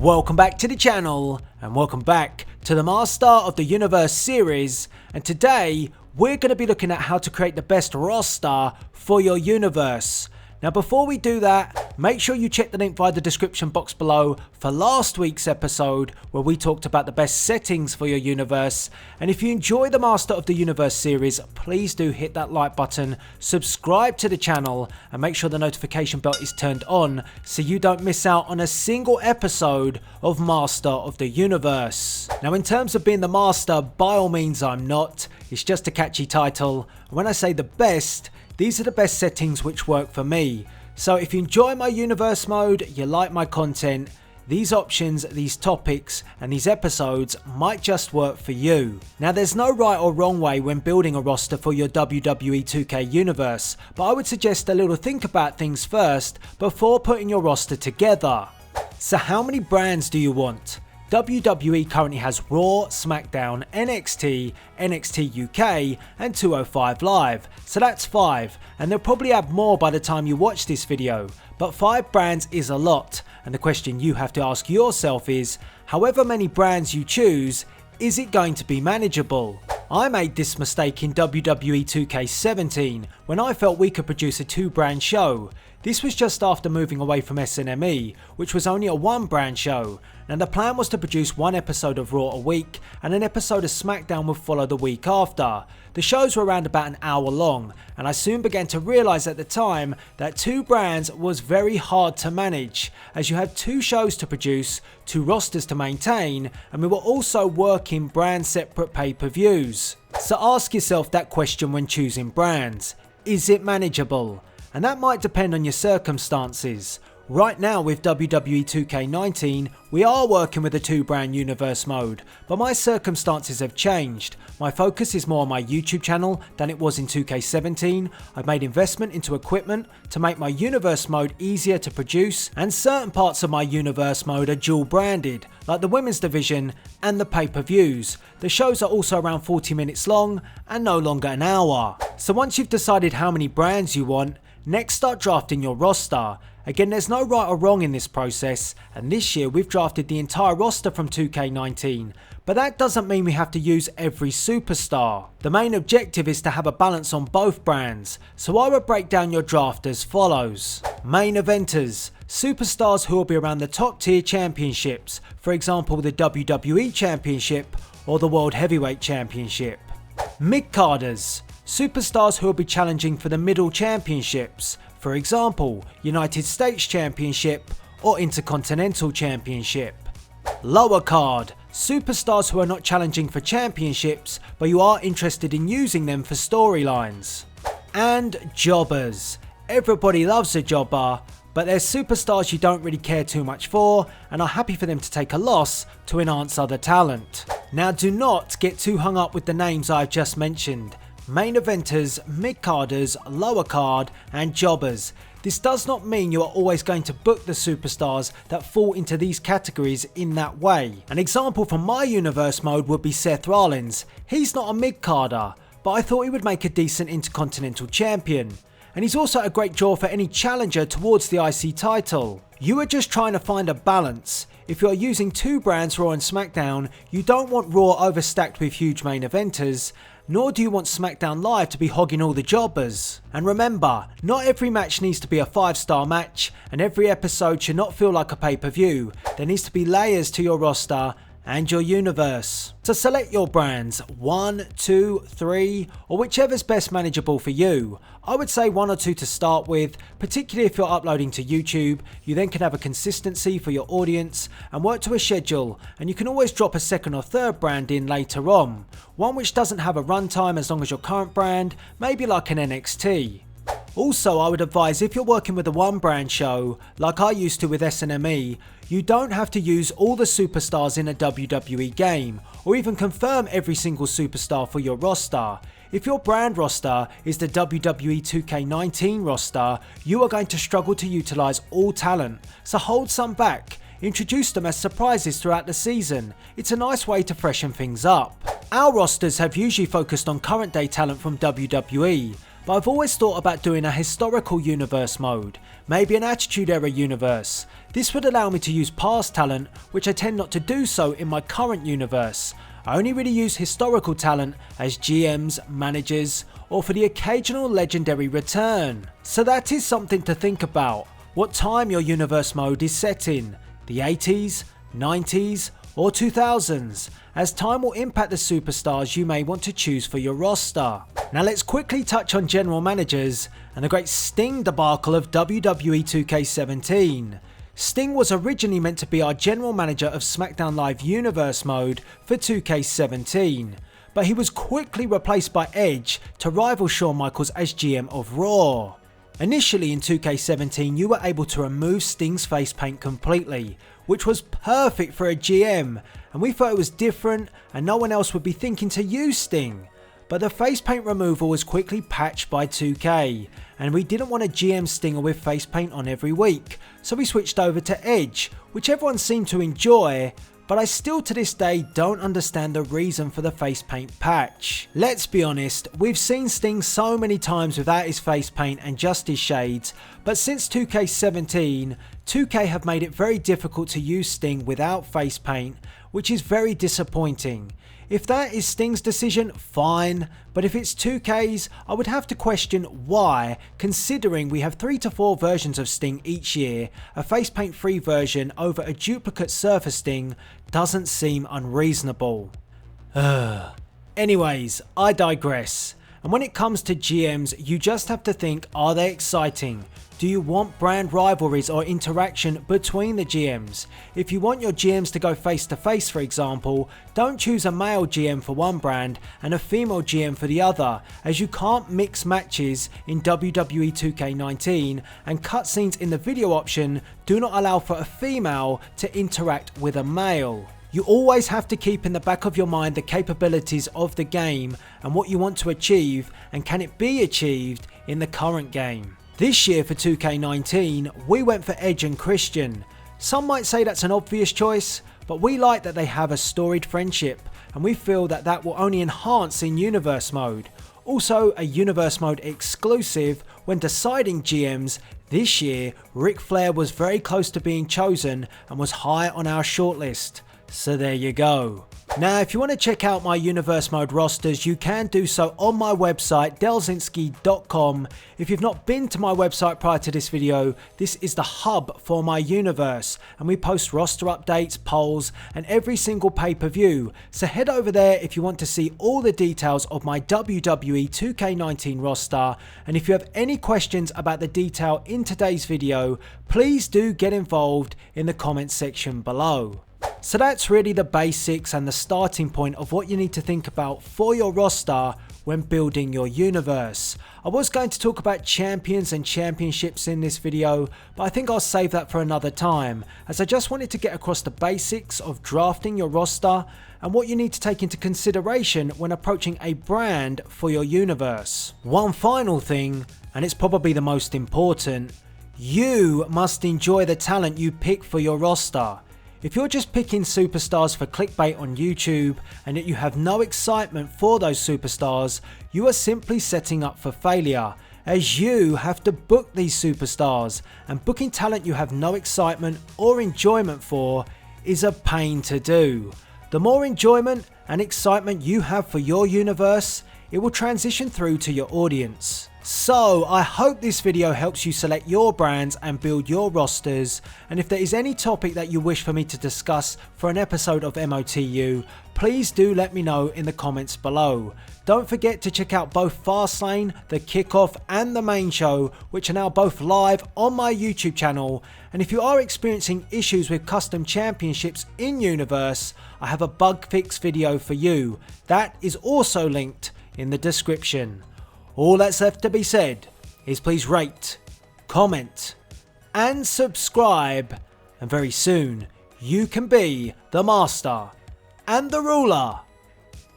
Welcome back to the channel and welcome back to the Master of the Universe series, and today we're going to be looking at how to create the best roster for your universe. Now before we do that, make sure you check the link via the description box below for last week's episode where we talked about the best settings for your universe. And if you enjoy the Master of the Universe series, please do hit that like button, subscribe to the channel and make sure the notification bell is turned on so you don't miss out on a single episode of Master of the Universe. Now in terms of being the Master, by all means I'm not, it's just a catchy title. And when I say the best, these are the best settings which work for me. So if you enjoy my universe mode, you like my content, these options, these topics and these episodes might just work for you. Now there's no right or wrong way when building a roster for your WWE 2K universe, but I would suggest a little think about things first before putting your roster together. So how many brands do you want? WWE currently has Raw, SmackDown, NXT, NXT UK and 205 Live, so that's 5, and they'll probably have more by the time you watch this video, but 5 brands is a lot, and the question you have to ask yourself is, however many brands you choose, is it going to be manageable? I made this mistake in WWE 2K19 when I felt we could produce a 2-brand show. This was just after moving away from SNME, which was only a 1-brand show, and the plan was to produce 1 episode of Raw a week and an episode of SmackDown would follow the week after. The shows were around about an hour long, and I soon began to realise at the time that 2 brands was very hard to manage, as you had 2 shows to produce, 2 rosters to maintain, and we were also working brand separate pay-per-views. So ask yourself that question when choosing brands. Is it manageable? And that might depend on your circumstances. Right now with WWE 2K19, we are working with a 2-brand universe mode, but my circumstances have changed. My focus is more on my YouTube channel than it was in 2K17. I've made investment into equipment to make my universe mode easier to produce, and certain parts of my universe mode are dual branded, like the women's division and the pay-per-views. The shows are also around 40 minutes long and no longer an hour. So once you've decided how many brands you want, next start drafting your roster. Again, there's no right or wrong in this process, and this year we've drafted the entire roster from 2K19, but that doesn't mean we have to use every superstar. The main objective is to have a balance on both brands, so I would break down your draft as follows. Main eventers, superstars who will be around the top tier championships, for example the WWE Championship or the World Heavyweight Championship. Mid-carders, superstars who will be challenging for the middle championships, for example, United States Championship or Intercontinental Championship. Lower card, superstars who are not challenging for championships, but you are interested in using them for storylines. And jobbers, everybody loves a jobber, but they're superstars you don't really care too much for and are happy for them to take a loss to enhance other talent. Now do not get too hung up with the names I've just mentioned. Main eventers, mid-carders, lower card and jobbers. This does not mean you are always going to book the superstars that fall into these categories in that way. An example from my universe mode would be Seth Rollins. He's not a mid-carder, but I thought he would make a decent Intercontinental Champion. And he's also a great draw for any challenger towards the IC title. You are just trying to find a balance. If you are using 2 brands, Raw and SmackDown, you don't want Raw overstacked with huge main eventers, nor do you want SmackDown Live to be hogging all the jobbers. And remember, not every match needs to be a 5-star match, and every episode should not feel like a pay-per-view. There needs to be layers to your roster and your universe. So select your brands, 1, 2, 3, or whichever's best manageable for you. I would say 1 or 2 to start with, particularly if you're uploading to YouTube. You then can have a consistency for your audience and work to a schedule, and you can always drop a 2nd or 3rd brand in later on. One which doesn't have a runtime as long as your current brand, maybe like an NXT. Also, I would advise if you're working with a 1-brand show, like I used to with SNME, you don't have to use all the superstars in a WWE game, or even confirm every single superstar for your roster. If your brand roster is the WWE 2K19 roster, you are going to struggle to utilise all talent, so hold some back. Introduce them as surprises throughout the season. It's a nice way to freshen things up. Our rosters have usually focused on current day talent from WWE, but I've always thought about doing a historical universe mode, maybe an attitude era universe. This would allow me to use past talent, which I tend not to do so in my current universe. I only really use historical talent as GMs, managers, or for the occasional legendary return. So that is something to think about, what time your universe mode is set in, the 80s, 90s, or 2000s, as time will impact the superstars you may want to choose for your roster. Now let's quickly touch on general managers and the great Sting debacle of WWE 2K17. Sting was originally meant to be our general manager of SmackDown Live Universe mode for 2K17, but he was quickly replaced by Edge to rival Shawn Michaels as GM of Raw. Initially in 2K17 you were able to remove Sting's face paint completely, which was perfect for a GM, and we thought it was different and no one else would be thinking to use Sting. But the face paint removal was quickly patched by 2K, and we didn't want a GM Stinger with face paint on every week, so we switched over to Edge, which everyone seemed to enjoy, but I still to this day don't understand the reason for the face paint patch. Let's be honest, we've seen Sting so many times without his face paint and just his shades, but since 2K17, 2K have made it very difficult to use Sting without face paint, which is very disappointing. If that is Sting's decision, fine, but if it's 2K's, I would have to question why, considering we have 3 to 4 versions of Sting each year. A face paint free version over a duplicate Surfer Sting doesn't seem unreasonable. Anyways, I digress. And when it comes to GMs, you just have to think, are they exciting? Do you want brand rivalries or interaction between the GMs? If you want your GMs to go face to face, for example, don't choose a male GM for one brand and a female GM for the other, as you can't mix matches in WWE 2K19, and cutscenes in the video option do not allow for a female to interact with a male. You always have to keep in the back of your mind the capabilities of the game and what you want to achieve, and can it be achieved in the current game. This year for 2K19, we went for Edge and Christian. Some might say that's an obvious choice, but we like that they have a storied friendship, and we feel that that will only enhance in Universe mode. Also a Universe mode exclusive, when deciding GMs, this year Ric Flair was very close to being chosen and was high on our shortlist. So there you go. Now if you want to check out my Universe mode rosters, you can do so on my website delzinski.com. If you've not been to my website prior to this video, this is the hub for my universe, and we post roster updates, polls, and every single pay-per-view. So head over there if you want to see all the details of my WWE 2K19 roster, and if you have any questions about the detail in today's video, please do get involved in the comments section below. So that's really the basics and the starting point of what you need to think about for your roster when building your universe. I was going to talk about champions and championships in this video, but I think I'll save that for another time, as I just wanted to get across the basics of drafting your roster and what you need to take into consideration when approaching a brand for your universe. One final thing, and it's probably the most important, you must enjoy the talent you pick for your roster. If you're just picking superstars for clickbait on YouTube and yet you have no excitement for those superstars, you are simply setting up for failure, as you have to book these superstars, and booking talent you have no excitement or enjoyment for is a pain to do. The more enjoyment and excitement you have for your universe, it will transition through to your audience. So I hope this video helps you select your brands and build your rosters, and if there is any topic that you wish for me to discuss for an episode of MOTU, please do let me know in the comments below. Don't forget to check out both Fastlane, the kickoff and the main show, which are now both live on my YouTube channel, and if you are experiencing issues with custom championships in Universe, I have a bug fix video for you. That is also linked in the description. All that's left to be said is please rate, comment, and subscribe, and very soon you can be the master and the ruler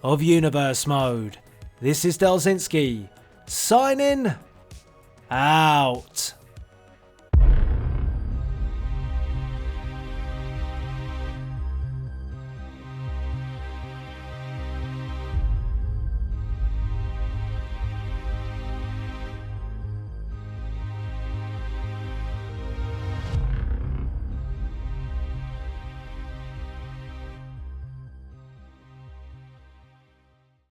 of Universe Mode. This is Delzinski, signing out.